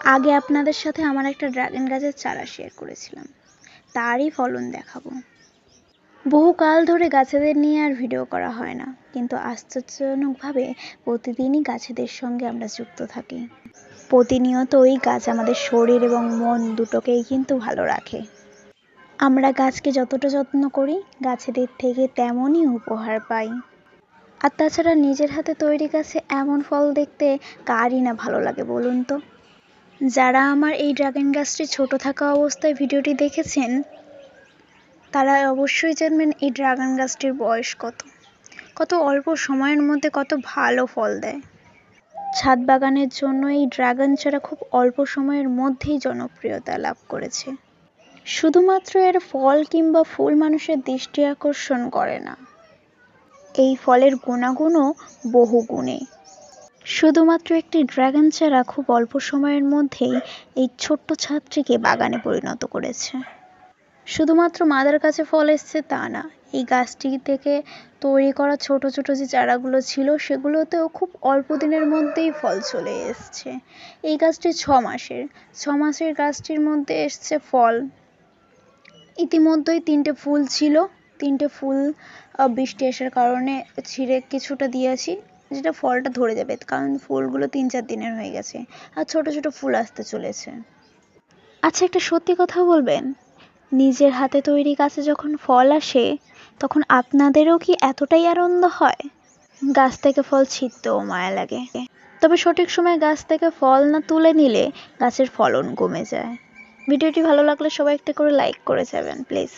আগে আপনাদের সাথে আমার একটা ড্রাগন গাছের চারা শেয়ার করেছিলাম, তারই ফলন দেখাবো। বহুকাল ধরে গাছেদের নিয়ে আর ভিডিও করা হয় না, কিন্তু আশ্চর্যজনকভাবে প্রতিদিনই গাছেদের সঙ্গে আমরা যুক্ত থাকি। প্রতিনিয়তই গাছ আমাদের শরীর এবং মন দুটোকেই কিন্তু ভালো রাখে। আমরা গাছকে যতটা যত্ন করি, গাছেদের থেকে তেমনই উপহার পাই। আর তাছাড়া নিজের হাতে তৈরি গাছে এমন ফল দেখতে কারই না ভালো লাগে বলুন তো? যারা আমার এই ড্রাগন গাছটি ছোট থাকা অবস্থায় ভিডিওটি দেখেছেন, তারা অবশ্যই জানবেন এই ড্রাগন গাছটির বয়স কত অল্প সময়ের মধ্যে কত ভালো ফল দেয়। ছাদ বাগানের জন্য এই ড্রাগন চারা খুব অল্প সময়ের মধ্যেই জনপ্রিয়তা লাভ করেছে। শুধুমাত্র এর ফল কিংবা ফুল মানুষের দৃষ্টি আকর্ষণ করে না, এই ফলের গুণাগুণও বহু গুণে। শুধুমাত্র একটি ড্রাগন চারা খুব অল্প সময়ের মধ্যেই এই ছোট্ট ছাদটিকে বাগানে পরিণত করেছে। শুধুমাত্র মাদার গাছে ফল এসছে তা না, এই গাছটি থেকে তৈরি করা ছোট ছোট যে চারাগুলো ছিল সেগুলোতেও খুব অল্প দিনের মধ্যেই ফল চলে এসছে। এই গাছটি 6 মাসের গাছটির মধ্যে এসছে ফল। ইতিমধ্যেই 3টে ফুল ছিল, 3টে ফুল বৃষ্টি আসার কারণে ছিঁড়ে কিছুটা দিয়েছি, যেটা ফলটা ধরে যাবে, কারণ ফুলগুলো 3-4 দিনের হয়ে গেছে আর ছোট ছোট ফুল আসতে চলেছে। আচ্ছা, একটা সত্যি কথা বলবেন, নিজের হাতে তৈরি গাছে যখন ফল আসে তখন আপনাদেরও কি এতটাই আনন্দ হয়? গাছ থেকে ফল ছিঁড়তেও মায়া লাগে, তবে সঠিক সময় গাছ থেকে ফল না তুলে নিলে গাছের ফলন কমে যায়। ভিডিওটি ভালো লাগলে সবাই একটা করে লাইক করে যাবেন প্লিজ।